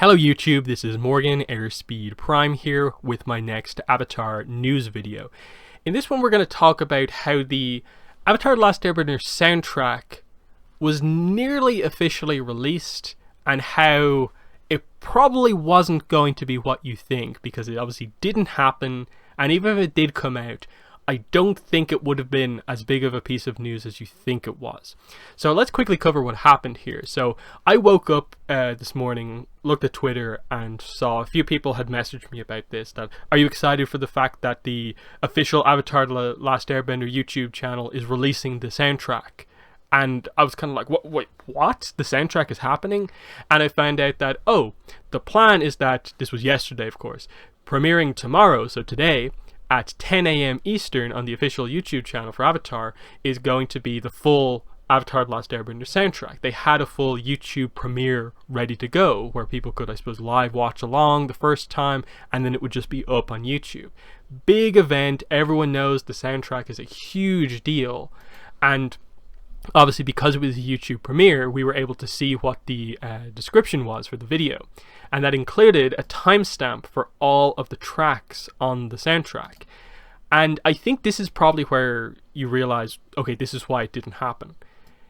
Hello YouTube, this is Morgan Airspeed Prime here with my next Avatar news video. In this one we're going to talk about how the Avatar The Last Airbender soundtrack was nearly officially released and how it probably wasn't going to be what you think, because it obviously didn't happen, and even if it did come out, I don't think it would have been as big of a piece of news as you think it was. So let's quickly cover what happened here. So I woke up this morning, looked at Twitter, and saw a few people had messaged me about this. That, are you excited for the fact that the official Avatar The Last Airbender YouTube channel is releasing the soundtrack? And I was kind of like, wait, what? The soundtrack is happening? And I found out that, oh, the plan is that, this was yesterday of course, premiering tomorrow, so today, at 10 a.m. Eastern on the official YouTube channel for Avatar, is going to be the full Avatar The Last Airbender soundtrack. They had a full YouTube premiere ready to go where people could, I suppose, live watch along the first time, and then it would just be up on YouTube. Big event, everyone knows the soundtrack is a huge deal, and obviously because it was a YouTube premiere, we were able to see what the description was for the video. And that included a timestamp for all of the tracks on the soundtrack. And I think this is probably where you realize, okay, this is why it didn't happen.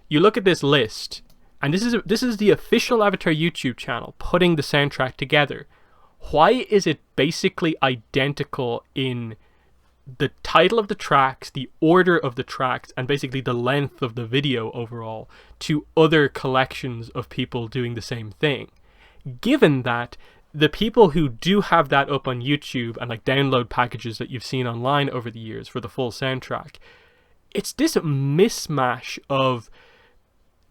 You look at this list, and this is the official Avatar YouTube channel putting the soundtrack together. Why is it basically identical in the title of the tracks, the order of the tracks, and basically the length of the video overall to other collections of people doing the same thing? Given that the people who do have that up on YouTube and like download packages that you've seen online over the years for the full soundtrack, it's this mismatch of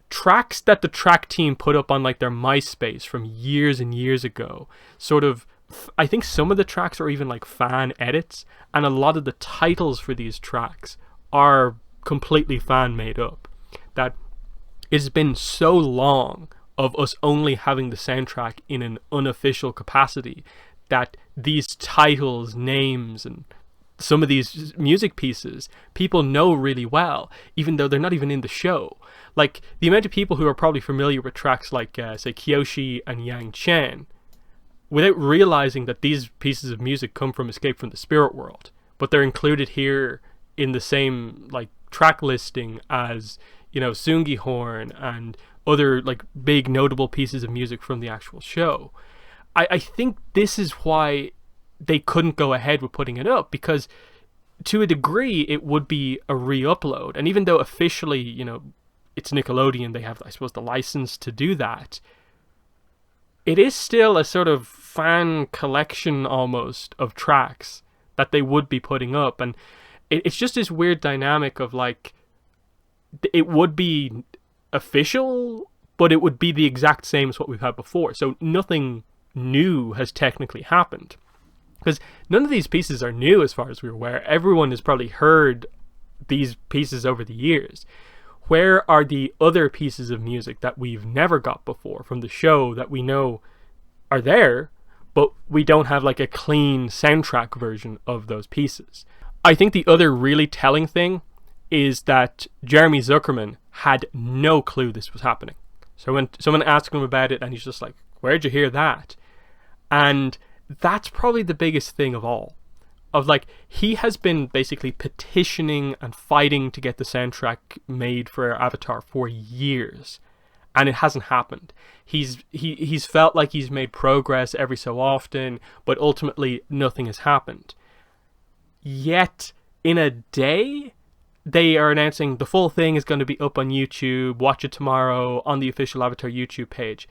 tracks that the track team put up on like their MySpace from years and years ago. Sort of, I think some of the tracks are even like fan edits, and a lot of the titles for these tracks are completely fan made up. That it's been so long of us only having the soundtrack in an unofficial capacity that these titles, names, and some of these music pieces people know really well, even though they're not even in the show. Like the amount of people who are probably familiar with tracks like say Kyoshi and Yang Chen, without realizing that these pieces of music come from Escape from the Spirit World, but they're included here in the same like track listing as, you know, Sungi Horn and other like big notable pieces of music from the actual show. I think this is why they couldn't go ahead with putting it up, because to a degree it would be a re-upload, and even though officially, you know, it's Nickelodeon, they have, I suppose, the license to do that, it is still a sort of fan collection almost of tracks that they would be putting up. And it's just this weird dynamic of like, it would be official, but it would be the exact same as what we've had before. So nothing new has technically happened, because none of these pieces are new as far as we're aware. Everyone has probably heard these pieces over the years. Where are the other pieces of music that we've never got before from the show that we know are there, but we don't have like a clean soundtrack version of those pieces? I think the other really telling thing is that Jeremy Zuckerman had no clue this was happening. So when someone asked him about it, and he's just like, where'd you hear that? And that's probably the biggest thing of all. Of like, he has been basically petitioning and fighting to get the soundtrack made for Avatar for years, and it hasn't happened. He's felt like he's made progress every so often, but ultimately nothing has happened. Yet in a day, they are announcing the full thing is going to be up on YouTube, watch it tomorrow on the official Avatar YouTube page,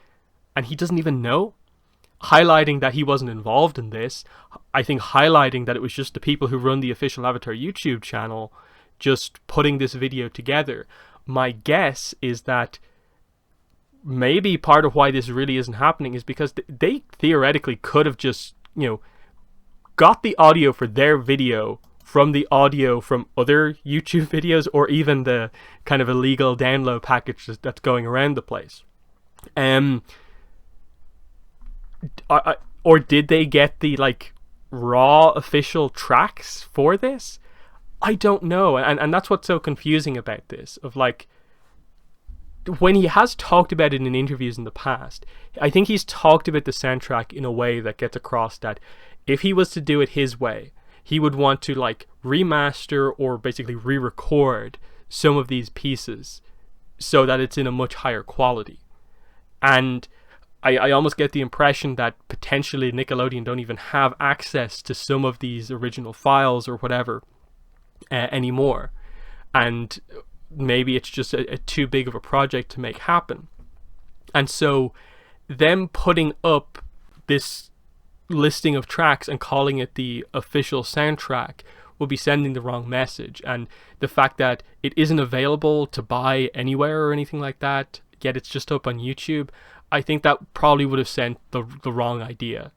and he doesn't even know. Highlighting that he wasn't involved in this, I think highlighting that it was just the people who run the official Avatar YouTube channel just putting this video together. My guess is that maybe part of why this really isn't happening is because they theoretically could have just, you know, got the audio for their video from the audio from other YouTube videos, or even the kind of illegal download package that's going around the place. Or did they get the like raw official tracks for this? I don't know, and that's what's so confusing about this. Of like, when he has talked about it in interviews in the past, I think he's talked about the soundtrack in a way that gets across that if he was to do it his way, he would want to like remaster or basically re-record some of these pieces so that it's in a much higher quality. And I almost get the impression that potentially Nickelodeon don't even have access to some of these original files or whatever anymore. And maybe it's just a too big of a project to make happen. And so them putting up this listing of tracks and calling it the official soundtrack will be sending the wrong message. And the fact that it isn't available to buy anywhere or anything like that, yet it's just up on YouTube, I think that probably would have sent the wrong idea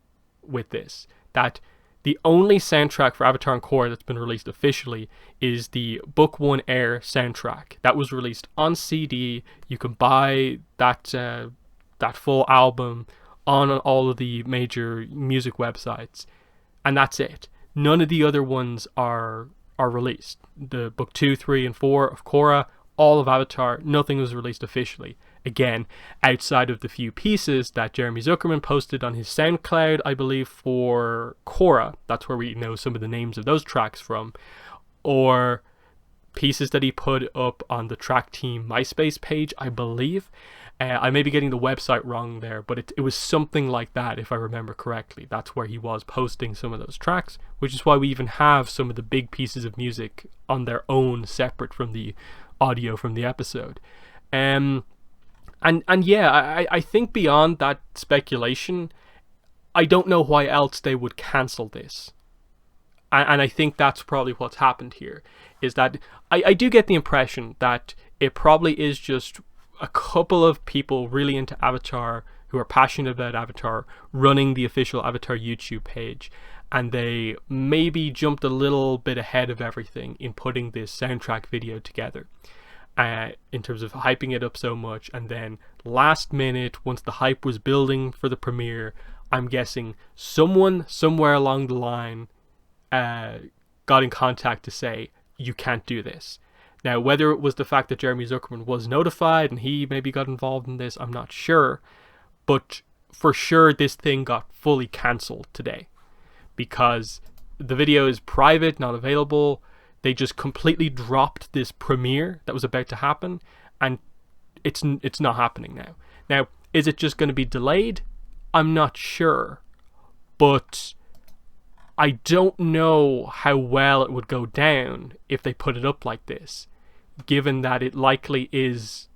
with this. That the only soundtrack for Avatar and Korra that's been released officially is the Book 1 Air soundtrack. That was released on CD. You can buy that full album on all of the major music websites, and that's it. None of the other ones are released. The Book 2, 3, and 4 of Korra, all of Avatar, nothing was released officially. Again, outside of the few pieces that Jeremy Zuckerman posted on his SoundCloud, I believe, for Korra. That's where we know some of the names of those tracks from. Or pieces that he put up on the Track Team MySpace page, I believe. I may be getting the website wrong there, but it was something like that, if I remember correctly. That's where he was posting some of those tracks, which is why we even have some of the big pieces of music on their own, separate from the audio from the episode. And yeah, I think beyond that speculation, I don't know why else they would cancel this. And I think that's probably what's happened here, is that I do get the impression that it probably is just a couple of people really into Avatar who are passionate about Avatar running the official Avatar YouTube page, and they maybe jumped a little bit ahead of everything in putting this soundtrack video together. In terms of hyping it up so much, and then last minute, once the hype was building for the premiere, I'm guessing someone somewhere along the line got in contact to say, you can't do this. Now, whether it was the fact that Jeremy Zuckerman was notified and he maybe got involved in this, I'm not sure. But for sure, this thing got fully cancelled today, because the video is private, not available. They just completely dropped this premiere that was about to happen, and it's not happening now. Now, is it just going to be delayed? I'm not sure, but I don't know how well it would go down if they put it up like this, given that it likely is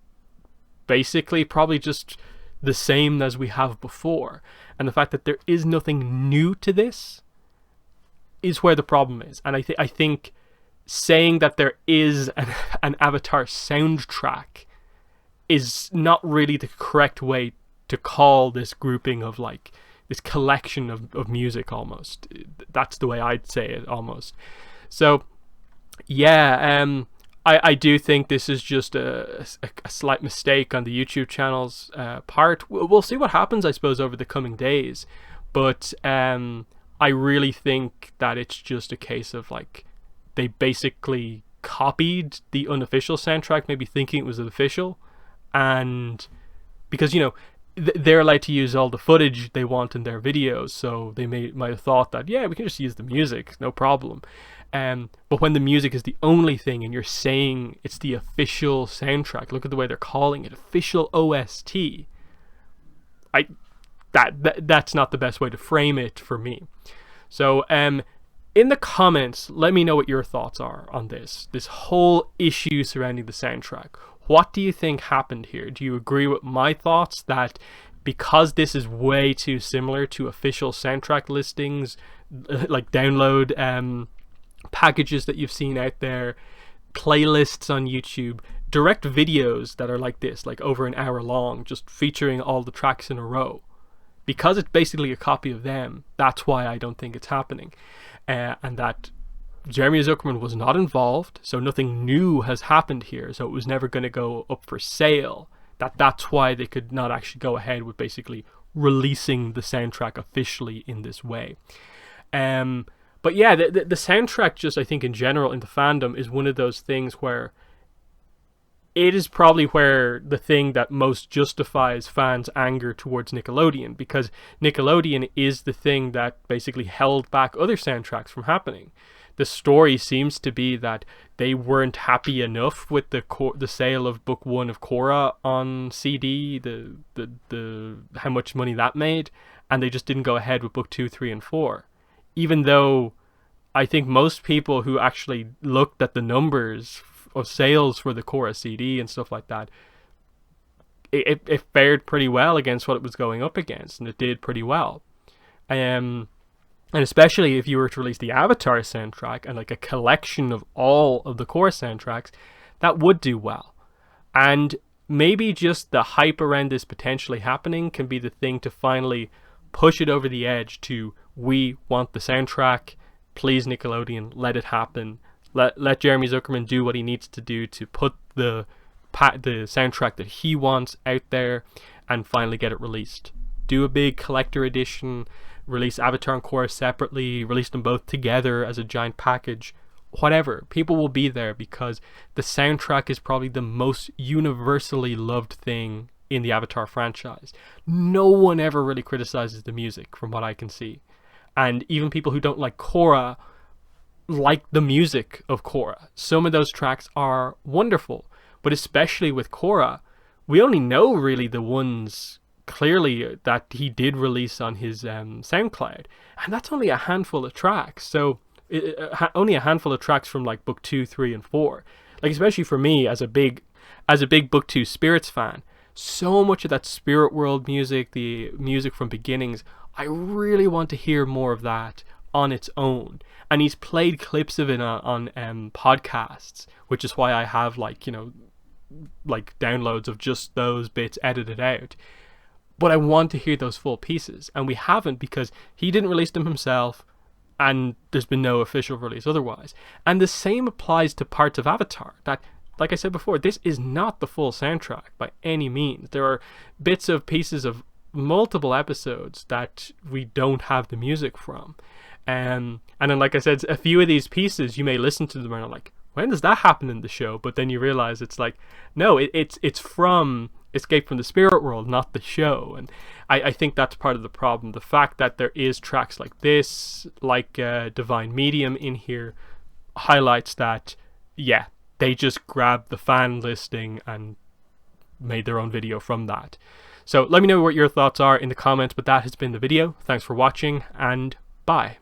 basically probably just the same as we have before. And the fact that there is nothing new to this is where the problem is. And I think saying that there is an Avatar soundtrack is not really the correct way to call this grouping of like this collection of music almost. That's the way I'd say it almost. So yeah, I do think this is just a slight mistake on the YouTube channel's part. We'll see what happens, I suppose, over the coming days. But I really think that it's just a case of like they basically copied the unofficial soundtrack, maybe thinking it was official, and because, you know, they're allowed to use all the footage they want in their videos, so they might have thought that, yeah, we can just use the music, no problem. But when the music is the only thing and you're saying it's the official soundtrack, look at the way they're calling it, official OST. That's not the best way to frame it for me. So in the comments, let me know what your thoughts are on this whole issue surrounding the soundtrack. What do you think happened here? Do you agree with my thoughts that because this is way too similar to official soundtrack listings, like download packages that you've seen out there, playlists on YouTube, direct videos that are like this, like over an hour long, just featuring all the tracks in a row, because it's basically a copy of them, that's why I don't think it's happening. And that Jeremy Zuckerman was not involved, so nothing new has happened here, so it was never going to go up for sale. That's why they could not actually go ahead with basically releasing the soundtrack officially in this way. But yeah, the soundtrack, just I think in general in the fandom, is one of those things where it is probably where the thing that most justifies fans' anger towards Nickelodeon, because Nickelodeon is the thing that basically held back other soundtracks from happening. The story seems to be that they weren't happy enough with the sale of book 1 of Korra on CD, the how much money that made, and they just didn't go ahead with book 2, 3, and 4. Even though I think most people who actually looked at the numbers of sales for the Korra CD and stuff like that, it fared pretty well against what it was going up against, and it did pretty well. And especially if you were to release the Avatar soundtrack and like a collection of all of the Korra soundtracks, that would do well. And maybe just the hype around this potentially happening can be the thing to finally push it over the edge to, we want the soundtrack, please Nickelodeon, let it happen. Let Jeremy Zuckerman do what he needs to do to put the soundtrack that he wants out there and finally get it released. Do a big collector edition, release Avatar and Korra separately, release them both together as a giant package. Whatever. People will be there because the soundtrack is probably the most universally loved thing in the Avatar franchise. No one ever really criticizes the music from what I can see. And even people who don't like Korra like the music of Korra. Some of those tracks are wonderful, but especially with Korra, we only know really the ones clearly that he did release on his SoundCloud, and that's only a handful of tracks. So only a handful of tracks from like book 2, 3, and 4. Like, especially for me as a big book 2 Spirits fan, so much of that Spirit World music, the music from Beginnings, I really want to hear more of that on its own. And he's played clips of it on podcasts, which is why I have like downloads of just those bits edited out. But I want to hear those full pieces, and we haven't because he didn't release them himself, and there's been no official release otherwise. And the same applies to parts of Avatar. That, like I said before, this is not the full soundtrack by any means. There are bits of pieces of multiple episodes that we don't have the music from. And then, like I said, a few of these pieces, you may listen to them and are like, when does that happen in the show? But then you realize it's like, no, it's from Escape from the Spirit World, not the show. And I think that's part of the problem. The fact that there is tracks like this, like Divine Medium in here, highlights that, yeah, they just grabbed the fan listing and made their own video from that. So let me know what your thoughts are in the comments, but that has been the video. Thanks for watching, and bye.